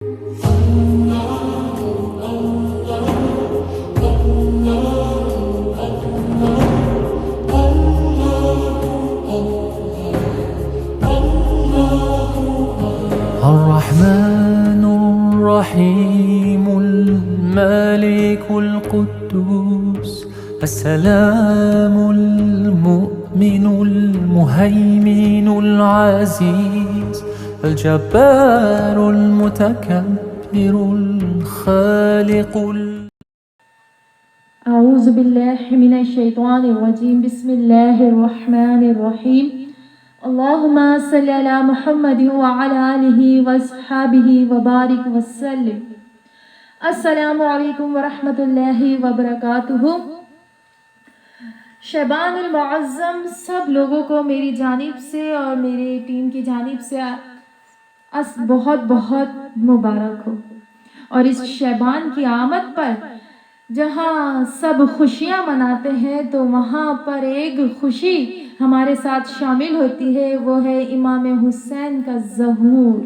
الرحمن الرحيم الملك القدوس السلام المؤمن المهيمن العزيز الجبار المتكبر الخالق أعوذ بالله من الشيطان الرجيم بسم الله الرحمن الرحيم اللهم صل على محمد وعلى آله وصحبه وبارك وسلم السلام علیکم ورحمۃ اللہ وبرکاتہ۔ شعبان المعظم سب لوگوں کو میری جانب سے اور میری ٹیم کی جانب سے بہت بہت مبارک ہو۔ اور اس شعبان کی آمد پر جہاں سب خوشیاں مناتے ہیں تو وہاں پر ایک خوشی ہمارے ساتھ شامل ہوتی ہے، وہ ہے امام حسین کا ظہور،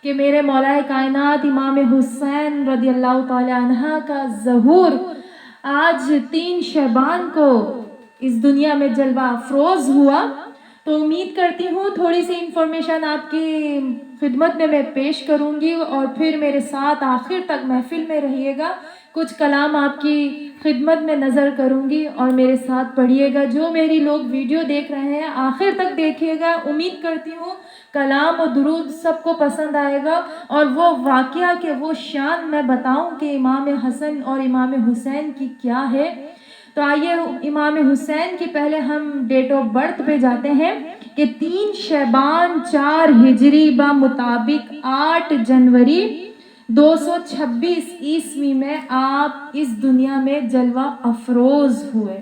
کہ میرے مولا کائنات امام حسین رضی اللہ تعالی عنہ کا ظہور آج 3 شعبان کو اس دنیا میں جلوہ افروز ہوا۔ تو امید کرتی ہوں تھوڑی سی انفارمیشن آپ کی خدمت میں پیش کروں گی اور پھر میرے ساتھ آخر تک محفل میں رہیے گا۔ کچھ کلام آپ کی خدمت میں نظر کروں گی اور میرے ساتھ پڑھیے گا۔ جو میری لوگ ویڈیو دیکھ رہے ہیں آخر تک دیکھیے گا، امید کرتی ہوں کلام و درود سب کو پسند آئے گا اور وہ واقعہ کہ وہ شان میں بتاؤں کہ امام حسن اور امام حسین کی کیا ہے۔ تو آئیے امام حسین کی پہلے ہم ڈیٹ آف برتھ پہ جاتے ہیں کہ 3 شعبان 4 ہجری بمطابق 8 جنوری 226 عیسوی میں آپ اس دنیا میں جلوہ افروز ہوئے۔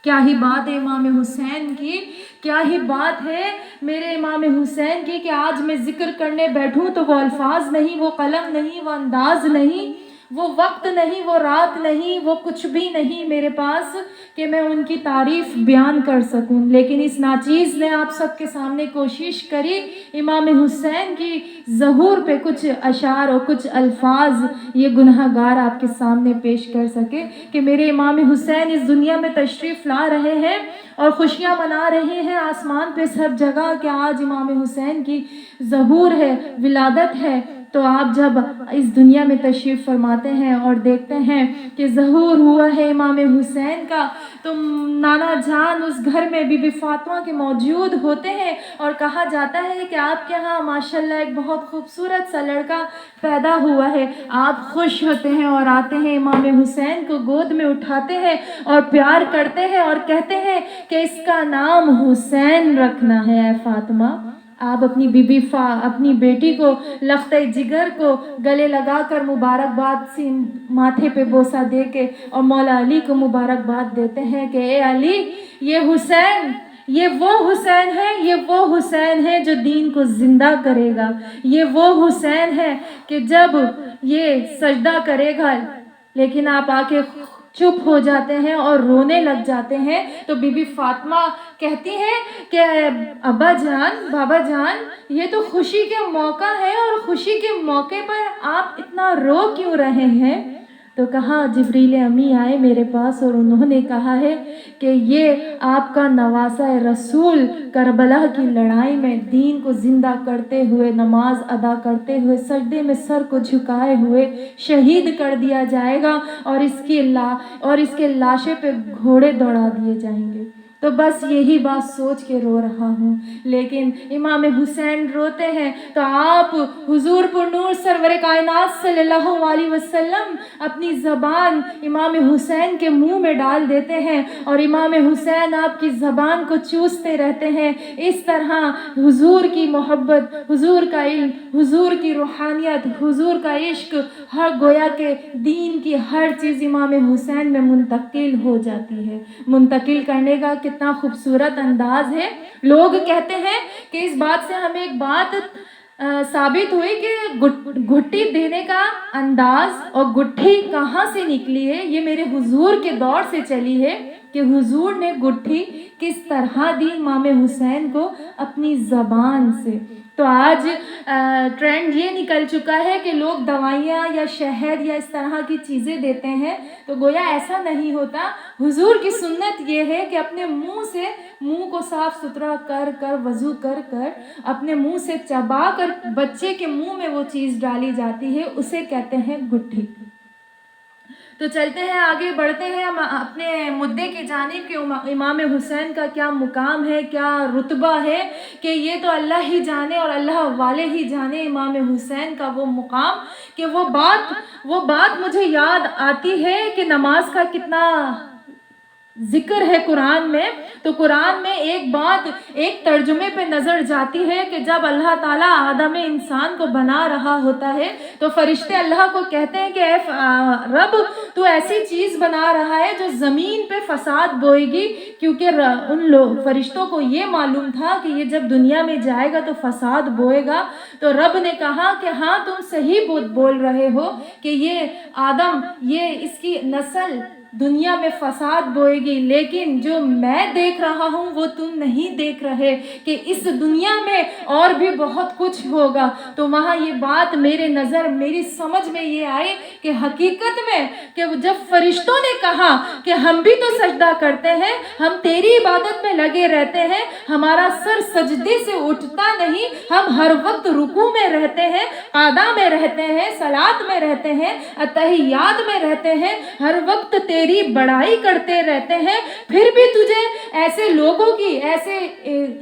کیا ہی بات ہے امام حسین کی، کیا ہی بات ہے میرے امام حسین کی کہ آج میں ذکر کرنے بیٹھوں تو وہ الفاظ نہیں، وہ قلم نہیں، وہ انداز نہیں، وہ وقت نہیں، وہ رات نہیں، وہ کچھ بھی نہیں میرے پاس کہ میں ان کی تعریف بیان کر سکوں۔ لیکن اس ناچیز نے آپ سب کے سامنے کوشش کری امام حسین کی ظہور پہ کچھ اشعار اور کچھ الفاظ یہ گناہ گار آپ کے سامنے پیش کر سکے کہ میرے امام حسین اس دنیا میں تشریف لا رہے ہیں اور خوشیاں منا رہے ہیں آسمان پہ سب جگہ کہ آج امام حسین کی ظہور ہے، ولادت ہے۔ تو آپ جب اس دنیا میں تشریف فرماتے ہیں اور دیکھتے ہیں کہ ظہور ہوا ہے امام حسین کا تو نانا جان اس گھر میں بی بی فاطمہ کے موجود ہوتے ہیں اور کہا جاتا ہے کہ آپ کے ہاں ماشاءاللہ ایک بہت خوبصورت سا لڑکا پیدا ہوا ہے۔ آپ خوش ہوتے ہیں اور آتے ہیں امام حسین کو گود میں اٹھاتے ہیں اور پیار کرتے ہیں اور کہتے ہیں کہ اس کا نام حسین رکھنا ہے اے فاطمہ۔ آپ اپنی اپنی بیٹی کو لختہ جگر کو گلے لگا کر مبارکباد سے ماتھے پہ بوسہ دے کے اور مولا علی کو مبارکباد دیتے ہیں کہ اے علی، یہ حسین، یہ وہ حسین ہے، یہ وہ حسین ہے جو دین کو زندہ کرے گا، یہ وہ حسین ہے کہ جب یہ سجدہ کرے گا لیکن آپ آ کے چپ ہو جاتے ہیں اور رونے لگ جاتے ہیں۔ تو بی بی فاطمہ کہتی ہیں کہ ابا جان، بابا جان، یہ تو خوشی کے موقع ہے اور خوشی کے موقع پر آپ اتنا رو کیوں رہے ہیں؟ تو کہا جبریل امی آئے میرے پاس اور انہوں نے کہا ہے کہ یہ آپ کا نواسہ رسول کربلا کی لڑائی میں دین کو زندہ کرتے ہوئے، نماز ادا کرتے ہوئے، سجدے میں سر کو جھکائے ہوئے شہید کر دیا جائے گا اور اس کے لاشے پہ گھوڑے دوڑا دیے جائیں گے۔ تو بس یہی بات سوچ کے رو رہا ہوں۔ لیکن امام حسین روتے ہیں تو آپ حضور پر نور سرور کائنات صلی اللہ علیہ وسلم اپنی زبان امام حسین کے منہ میں ڈال دیتے ہیں اور امام حسین آپ کی زبان کو چوستے رہتے ہیں۔ اس طرح حضور کی محبت، حضور کا علم، حضور کی روحانیت، حضور کا عشق، ہر گویا کے دین کی ہر چیز امام حسین میں منتقل ہو جاتی ہے۔ منتقل کرنے کا کتنا خوبصورت انداز ہے۔ لوگ کہتے ہیں کہ اس بات سے ہمیں ایک بات ثابت ہوئی کہ گھٹی دینے کا انداز اور گٹھی کہاں سے نکلی ہے، یہ میرے حضور کے دور سے چلی ہے کہ حضور نے گٹھی کس طرح دی امام حسین کو اپنی زبان سے۔ تو آج ٹرینڈ یہ نکل چکا ہے کہ لوگ دوائیاں یا شہد یا اس طرح کی چیزیں دیتے ہیں، تو گویا ایسا نہیں ہوتا۔ حضور کی سنت یہ ہے کہ اپنے منہ کو صاف ستھرا کر کر وضو کر کر اپنے منہ سے چبا کر بچے کے منہ میں وہ چیز ڈالی جاتی ہے، اسے کہتے ہیں گٹھی۔ تو چلتے ہیں آگے بڑھتے ہیں ہم اپنے مدعے کی جانب کہ امام حسین کا کیا مقام ہے، کیا رتبہ ہے، کہ یہ تو اللہ ہی جانے اور اللہ والے ہی جانے امام حسین کا وہ مقام، کہ وہ بات مجھے یاد آتی ہے کہ نماز کا کتنا ذکر ہے قرآن میں۔ تو قرآن میں ایک بات ایک ترجمے پہ نظر جاتی ہے کہ جب اللہ تعالیٰ آدم انسان کو بنا رہا ہوتا ہے تو فرشتے اللہ کو کہتے ہیں کہ اے رب تو ایسی چیز بنا رہا ہے جو زمین پہ فساد بوئے گی، کیونکہ ان فرشتوں کو یہ معلوم تھا کہ یہ جب دنیا میں جائے گا تو فساد بوئے گا۔ تو رب نے کہا کہ ہاں تم صحیح بول رہے ہو کہ یہ آدم، یہ اس کی نسل دنیا میں فساد بوئے گی، لیکن جو میں دیکھ رہا ہوں وہ تم نہیں دیکھ رہے کہ اس دنیا میں اور بھی بہت کچھ ہوگا۔ تو وہاں یہ بات میری سمجھ میں یہ آئی کہ حقیقت میں کہ جب فرشتوں نے کہا کہ ہم بھی تو سجدہ کرتے ہیں، ہم تیری عبادت میں لگے رہتے ہیں، ہمارا سر سجدے سے اٹھتا نہیں، ہم ہر وقت رکوع میں رہتے ہیں، قعدہ میں رہتے ہیں، صلاۃ میں رہتے ہیں، اتحیات میں رہتے ہیں، ہر وقت تیری بڑائی کرتے رہتے ہیں، پھر بھی تجھے ایسے لوگوں کی، ایسے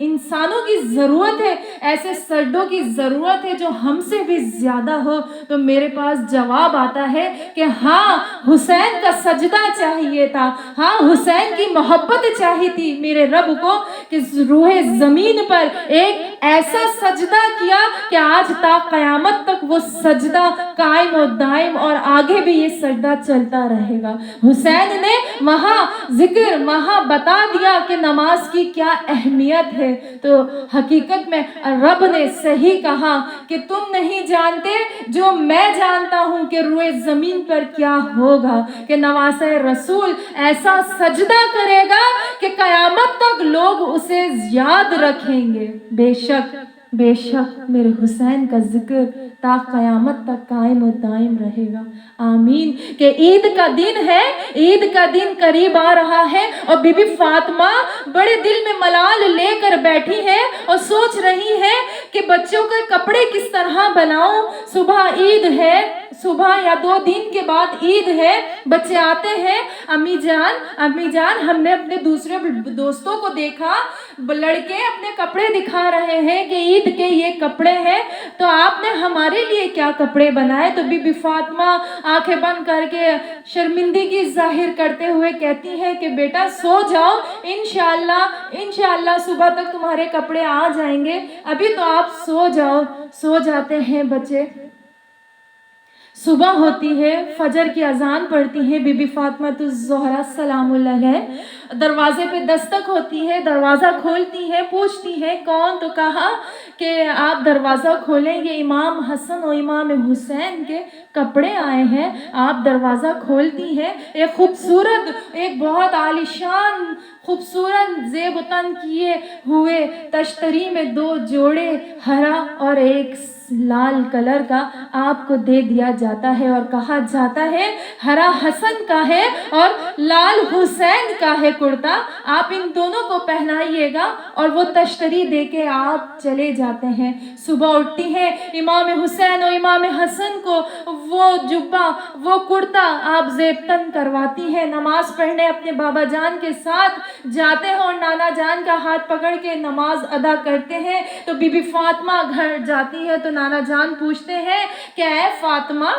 انسانوں کی ضرورت ہے، ایسے سجدوں کی ضرورت ہے جو ہم سے بھی زیادہ ہو۔ تو میرے پاس جواب آتا ہے کہ ہاں حسین کا سجدہ چاہیے تھا، ہاں حسین کی محبت چاہیے تھی میرے رب کو کہ روح زمین پر ایک ایسا سجدہ کیا کہ آج تا قیامت تک وہ سجدہ قائم و دائم اور آگے بھی یہ سجدہ چلتا رہے گا۔ حسین نے وہاں ذکر، وہاں بتا دیا کہ نماز کی کیا اہمیت ہے۔ تو حقیقت میں رب نے صحیح کہا کہ تم نہیں جانتے جو میں جانتا ہوں کہ روئے زمین پر کیا ہوگا، کہ نواسہ رسول ایسا سجدہ کرے گا کہ قیامت تک لوگ اسے یاد رکھیں گے۔ بے شک میرے حسین کا ذکر تا قیامت تک قائم و دائم رہے گا۔ آمین۔ کہ عید کا دن ہے، عید کا دن قریب آ رہا ہے اور بی بی فاطمہ بڑے دل میں ملال لے کر بیٹھی ہے اور سوچ رہی ہے کہ بچوں کے کپڑے کس طرح بناؤں۔ صبح عید ہے، صبح یا 2 دن کے بعد عید ہے، بچے آتے ہیں، امی جان ہم نے اپنے دوسرے دوستوں کو دیکھا، لڑکے اپنے کپڑے دکھا رہے ہیں کہ عید کے یہ کپڑے ہیں، تو آپ نے ہمارے لیے کیا کپڑے بنائے؟ تو بی بی فاطمہ آنکھیں بند کر کے شرمندگی ظاہر کرتے ہوئے کہتی ہے کہ بیٹا سو جاؤ، انشاءاللہ صبح تک تمہارے کپڑے آ جائیں گے، ابھی تو آپ سو جاؤ۔ سو جاتے ہیں بچے، صبح ہوتی ہے، فجر کی اذان پڑتی ہے، بی بی فاطمہ الزہرا سلام اللہ علیہ دروازے پہ دستک ہوتی ہے، دروازہ کھولتی ہے، پوچھتی ہے کون؟ تو کہا کہ آپ دروازہ کھولیں، یہ امام حسن اور امام حسین کے کپڑے آئے ہیں، آپ دروازہ کھولتی ہیں۔ ایک خوبصورت، ایک بہت عالیشان خوبصورت زیب و تن کیے ہوئے تشتری میں 2 جوڑے ہرا اور ایک لال کلر کا آپ کو دے دیا جاتا ہے اور کہا جاتا ہے ہرا حسن کا ہے اور لال حسین کا ہے کرتا، آپ ان دونوں کو پہنائیے گا، اور وہ تشتری دے کے آپ چلے جاتے ہیں۔ صبح اٹھتی ہے، امام حسین اور امام حسن کو وہ جبہ، وہ کرتا آپ زیب تن کرواتی ہے، نماز پڑھنے اپنے بابا جان کے ساتھ جاتے ہیں اور نانا جان کا ہاتھ پکڑ کے نماز ادا کرتے ہیں۔ تو بی بی فاطمہ گھر جاتی ہے تو نانا جان پوچھتے ہیں کہ اے فاطمہ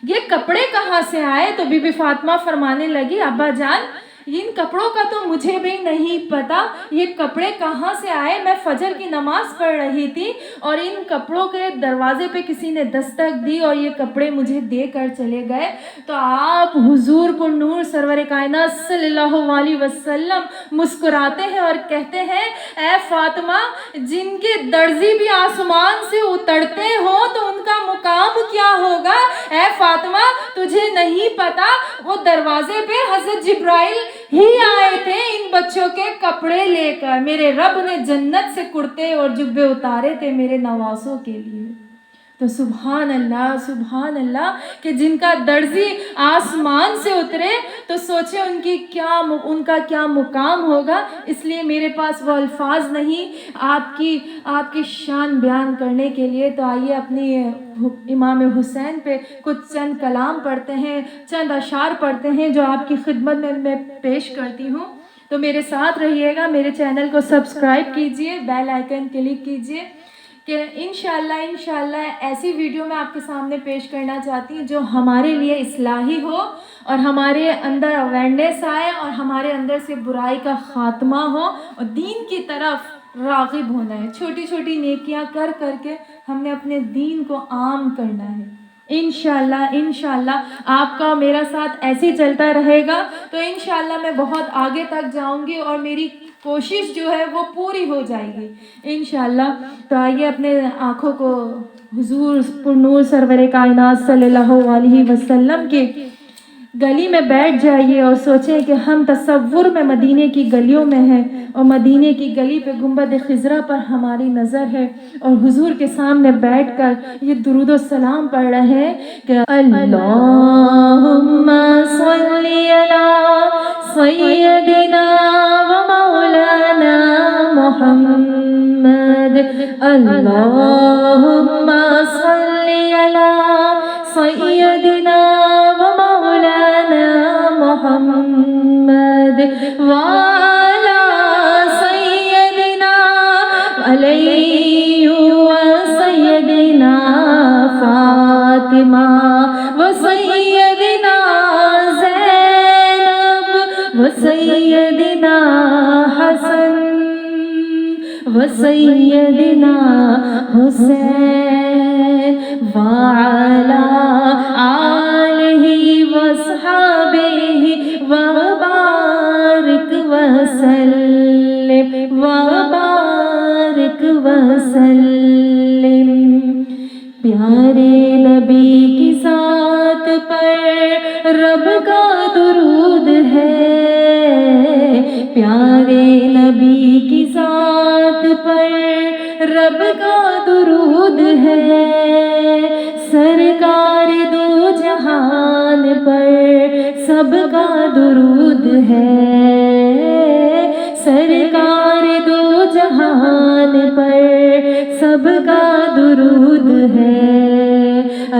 یہ کپڑے کہاں سے آئے؟ تو بی بی فاطمہ فرمانے لگی ابا جان ان کپڑوں کا تو مجھے بھی نہیں پتا، یہ کپڑے کہاں سے آئے، میں فجر کی نماز پڑھ رہی تھی اور ان کپڑوں کے دروازے پہ کسی نے دستک دی اور یہ کپڑے مجھے دے کر چلے گئے۔ تو آپ حضور پر نور سرور کائنات صلی اللہ علیہ وسلم مسکراتے ہیں اور کہتے ہیں اے فاطمہ جن کے درزی بھی آسمان سے اترتے ہو تو ان کا مقام کیا ہوگا؟ اے فاطمہ تجھے نہیں پتا وہ دروازے پہ حضرت جبرائیل ہی آئے تھے ان بچوں کے کپڑے لے کر. میرے رب نے جنت سے کرتے اور جبے اتارے تھے میرے نوازوں کے لیے. تو سبحان اللہ کہ جن کا درزی آسمان سے اترے تو سوچے ان کا کیا مقام ہوگا. اس لیے میرے پاس وہ الفاظ نہیں آپ کی شان بیان کرنے کے لیے. تو آئیے اپنی امام حسین پہ کچھ چند کلام پڑھتے ہیں، چند اشعار پڑھتے ہیں جو آپ کی خدمت میں پیش کرتی ہوں. تو میرے ساتھ رہیے گا، میرے چینل کو سبسکرائب کیجئے، بیل آئیکن کلک کیجئے کہ انشاءاللہ ایسی ویڈیو میں آپ کے سامنے پیش کرنا چاہتی ہوں جو ہمارے لیے اصلاحی ہو اور ہمارے اندر اویئرنیس آئے اور ہمارے اندر سے برائی کا خاتمہ ہو اور دین کی طرف راغب ہونا ہے. چھوٹی چھوٹی نیکیاں کر کے ہم نے اپنے دین کو عام کرنا ہے. انشاءاللہ آپ کا میرا ساتھ ایسے ہی چلتا رہے گا تو انشاءاللہ میں بہت آگے تک جاؤں گی اور میری کوشش جو ہے وہ پوری ہو جائے گی انشاءاللہ. تو آئیے اپنے آنکھوں کو حضور پر نور سرور کائنات صلی اللہ علیہ وسلم کے گلی میں بیٹھ جائیے اور سوچیں کہ ہم تصور میں مدینے کی گلیوں میں ہیں اور مدینے کی گلی پہ گنبد خضرا پر ہماری نظر ہے اور حضور کے سامنے بیٹھ کر یہ درود و سلام پڑھ رہے ہیں کہ اللہم صلی علی سیدنا و مولانا محمد. اللہم صلی علی سیدنا محمد وعلى سيدنا علي وسيدنا فاطمة وسيدنا زينب وسيدنا حسن وسيدنا حسين وعلى آله وصحبه وبارك وسلم. پیارے نبی کی ذات پر رب کا درود ہے. پیارے نبی کی ذات پر رب کا درود ہے. سرکار دو جہان پر سب کا درود ہے. سرکار دو جہان پر سب کا درود ہے.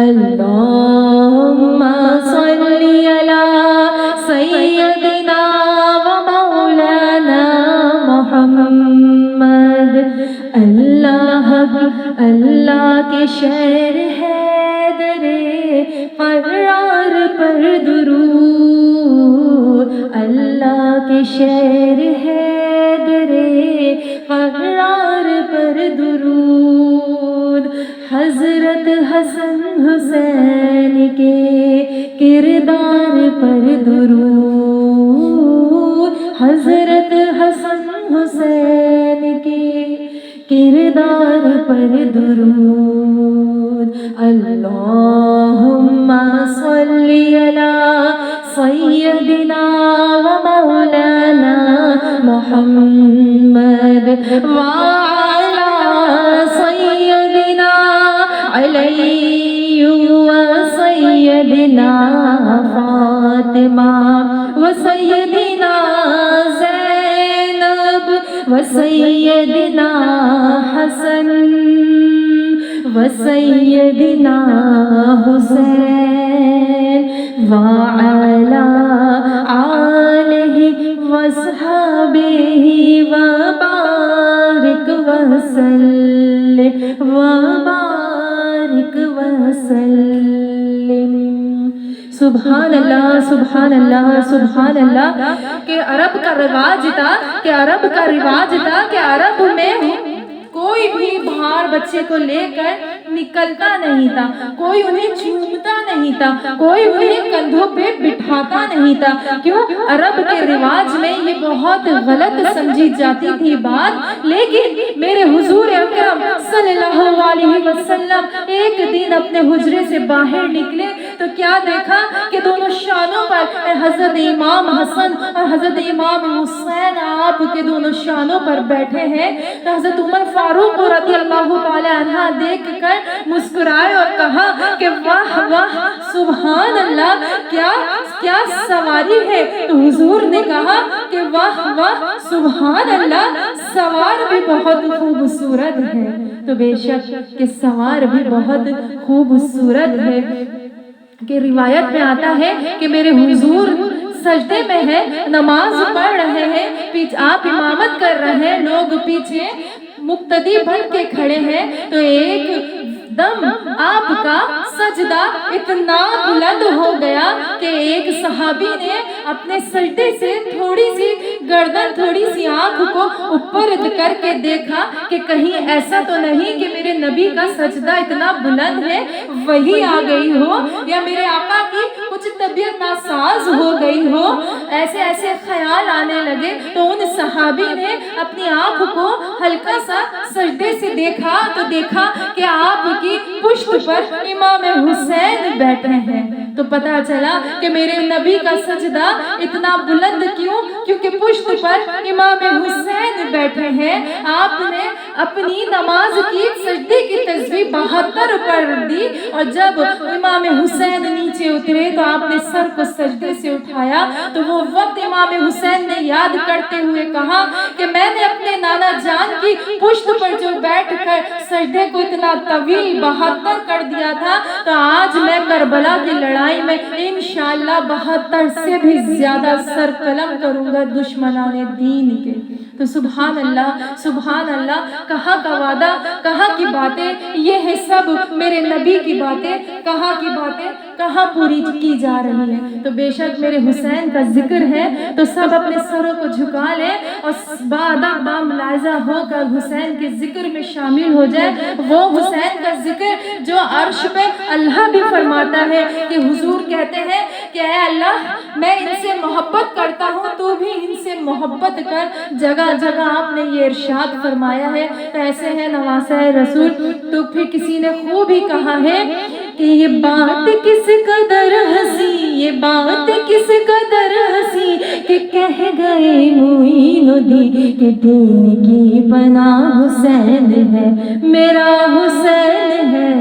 اللہم صلی علی سیدنا و مولانا محمد. اللہ کے شہر حیدر قرار پر درود. اللہ کے شہر حیدر قرار پر درود. حضرت حسن حسین کے کردار پر درود. حضرت حسن حسین کے کردار پر درود. اللہم صلی علی سیدنا و مولانا محمد وعلی سیدنا علی و سیدنا فاطمہ و سیدنا زینب و سیدنا حسن و سیدنا حسین وعلی آلہ وصحبہ وبارک وسلم. سبحان اللہ سبحان اللہ سبحان اللہ. کہ عرب کا رواج تھا کہ عرب میں کوئی بھی باہر بچے کو لے کر نکلتا نہیں تھا، کوئی انہیں چومتا نہیں تھا، کوئی انہیں کندھوں پہ بٹھاتا نہیں تھا. کیوں؟ عرب کے رواج میں یہ بہت غلط سمجھی جاتی تھی بات. لیکن میرے حضور اکرم صلی اللہ علیہ وسلم ایک دن اپنے حجرے سے باہر نکلے تو کیا دیکھا کہ دونوں شانوں پر حضرت امام حسن اور حضرت امام حسین آپ کے دونوں شانوں پر بیٹھے ہیں. تو حضرت عمر فاروق رضی اللہ تعالی عنہ دیکھ کر مسکرائے اور کہا کہ واہ واہ سبحان اللہ، کیا سواری ہے. تو حضور نے کہا کہ واہ واہ سبحان اللہ، سوار بھی بہت خوبصورت ہے. تو بے شک کہ سوار بھی بہت خوبصورت ہے. کہ روایت میں آتا ہے کہ میرے حضور سجدے میں ہے، نماز پڑھ رہے ہیں، آپ امامت کر رہے ہیں، لوگ پیچھے مقتدی بن کے کھڑے ہیں. تو ایک دم آپ کا سجدہ اتنا بلند ہو گیا کہ ایک صحابی نے اپنے سجدے سے تھوڑی سی گردن، تھوڑی سی آنکھ کو اوپر کر کے دیکھا کہ کہیں ایسا تو نہیں کہ میرے نبی کا سجدہ اتنا بلند ہے وہی آ گئی ہو، یا میرے آقا کی کچھ طبیعت ناساز ہو گئی ہو. ایسے ایسے خیال آنے لگے. تو ان صحابی نے اپنی آنکھ کو ہلکا سا سجدے سے دیکھا تو دیکھا کہ آپ کی پشت پر امام حسین بیٹھے ہیں. تو پتا چلا کہ میرے نبی کا سجدہ اتنا بلند کیوں؟ کیونکہ پشت پر امام حسین بیٹھے ہیں. آپ نے اپنی نماز کی سجدے کی تسبیح 72 پڑھ دی، اور جب امام حسین نیچے اترے تو آپ نے سر کو سجدے سے اٹھایا. تو وہ وقت امام حسین نے یاد کرتے ہوئے کہا کہ میں نے اپنے نانا جان کی پشت پر جو بیٹھ کر سجدے کو اتنا طویل 72 کر دیا تھا، تو آج میں کربلا کی لڑائی میں انشاءاللہ 72 سے بھی زیادہ سر قلم کروں گا دشمنان دین کے. تو سبحان اللہ، کہاں کا وعدہ، کہاں کی باتیں، یہ ہے سب میرے نبی کی باتیں. کہاں کی باتیں کہاں پوری کی جا رہی ہیں. تو بے شک میرے حسین کا ذکر ہے تو سب اپنے سروں کو جھکا لیں اور باملاحظہ ہو کر حسین کے ذکر میں شامل ہو جائے. وہ حسین کا ذکر جو عرش پہ اللہ بھی فرماتا ہے کہ حضور کہتے ہیں کہ اے اللہ میں ان سے محبت کرتا ہوں، تو بھی ان سے محبت کر. جگہ جگہ آپ نے یہ ارشاد فرمایا ہے. تو ایسے ہے نواسہ رسول. تو پھر کسی نے خوب ہی کہا ہے کہ یہ بات کس قدر ہنسی، یہ بات کس قدر ہنسی کہ کہہ گئے معین الدین کہ دین کی پناہ حسین ہے، میرا حسین ہے.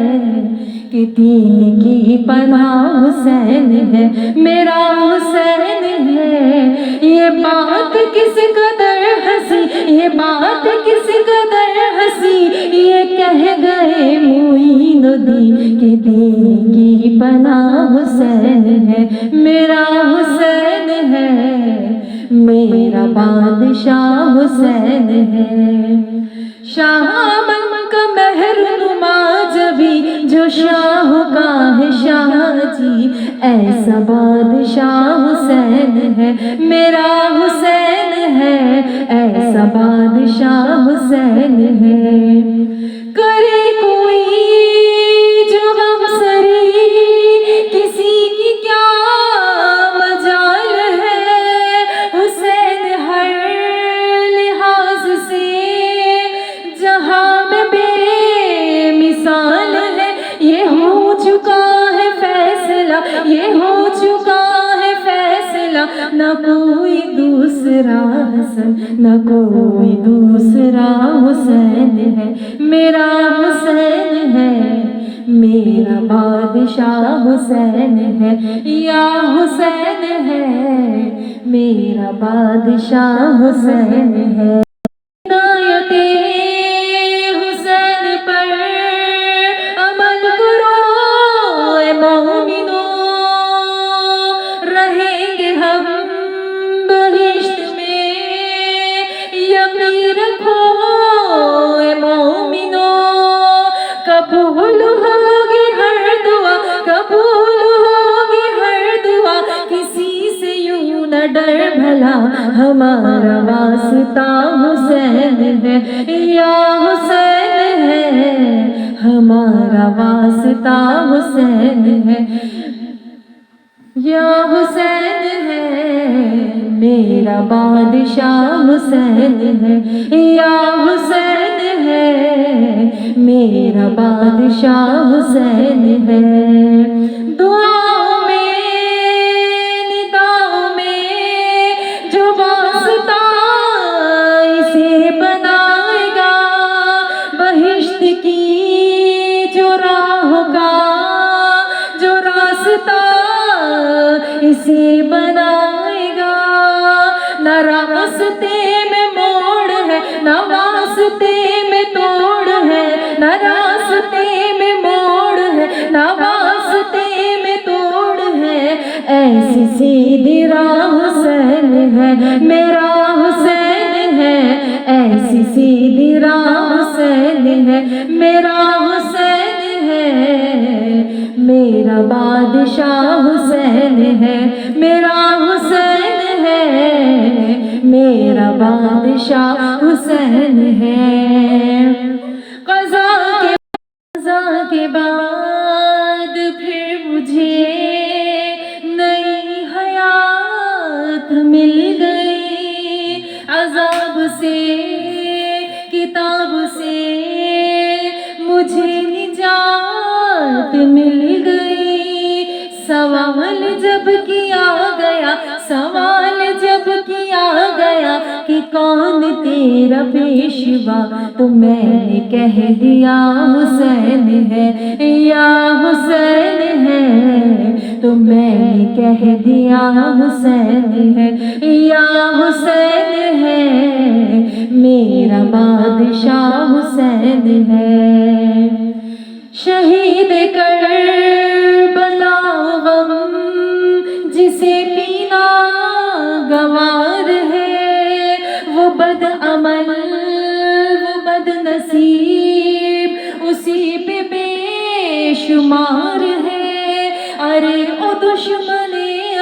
کہ دین کی پناہ حسین ہے، میرا حسین ہے. یہ بات کس قدر ہنسی، یہ بات کس قدر ہنسی، یہ کہہ گئے معین الدین کہ دین کی پناہ حسین ہے، میرا حسین ہے، میرا بادشاہ حسین ہے. شاہ من کا مہر نما جبی جو شاہ کا ہے شاہ جی، ایسا بادشاہ حسین ہے، میرا حسین ہے، ایسا بادشاہ حسین ہے. کرے کوئی جو غم سری کسی کی کیا مجال ہے، حسین ہر لحاظ سے جہاں میں بے مثال ہے. یہ ہو چکا ہے فیصلہ، یہ ہو چکا ہے فیصلہ، نہ کوئی دوسرا حسن، نہ کوئی دوسرا حسین ہے، میرا حسین ہے، میرا بادشاہ حسین ہے. یا حسین ہے، میرا بادشاہ حسین ہے. ہدایت حسین پر عمل کرو اے مومنو، رہیں گے ہم بہشت میں، یقین رکھو اے مومنو. قبول ہوگی ہر دعا، قبول ہوگی ہر دعا، کسی سے یوں نہ ڈر بھلا، ہمارا واسطہ حسین ہے. یا حسین ہے، ہمارا واسطہ حسین ہے. یا حسین ہے، میرا بادشاہ حسین ہے. یا حسین ہے، میرا بادشاہ حسین ہے. دعا راستہ اسی بنائے گا، نہ راستے میں موڑ ہے نہ واسطے میں توڑ ہے، نہ راستے میں موڑ ہے نہ واسطے میں توڑ ہے، ایسی سیدھی راہ حسین ہے میرا حسین ہے، ایسی سیدھی راہ حسین ہے میرا حسین ہے، میرا بادشاہ حسین ہے میرا حسین ہے، میرا بادشاہ حسین ہے۔ قضا کے بعد پھر مجھے نئی حیات مل گئی، عذاب سے کتاب سے مجھے نجات مل گئی، سوال جب کیا گیا سوال جب کیا گیا کہ کون تیرا پیشوا، تو میں نے کہہ دیا حسین ہے یا حسین ہے، تو میں نے کہہ دیا حسین ہے یا حسین ہے، میرا بادشاہ حسین ہے۔ شہید کربلا غم جسے پینا گوار ہے، وہ بد عمل وہ بد نصیب اسی پہ بے شمار ہے، ارے او دشمن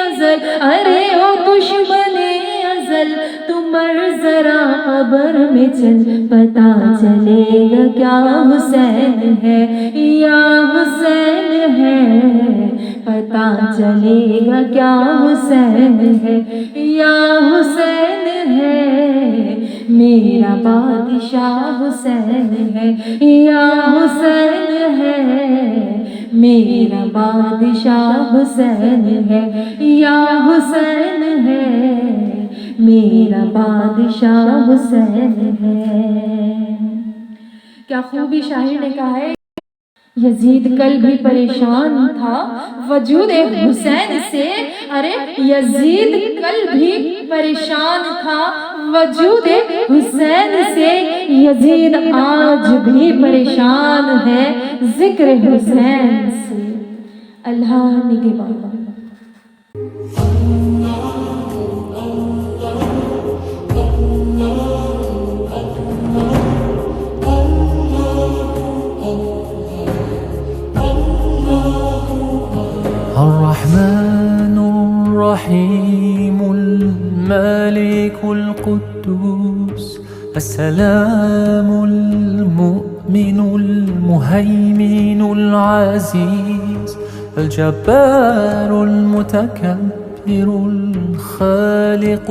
ازل ارے او دشمن ازل، تم مر ذرا قبر میں چل، پتا چلے گا کیا حسین ہے یا حسین ہے، پتا چلے گا کیا حسین ہے یا حسین ہے، میرا بادشاہ حسین ہے یا حسین ہے، میرا بادشاہ حسین ہے یا حسین ہے، میرا بادشاہ حسین ہے۔ کیا خوبی شاعر نے کہا ہے، یزید کل بھی پریشان تھا وجود حسین سے، ارے یزید کل بھی پریشان تھا وجود حسین سے، یزید آج بھی پریشان ہے ذکر حسین سے۔ اللہ نگہبان۔ الرحمن الرحيم المالك القدوس السلام المؤمن المهيمن العزيز الجبار المتكبر الخالق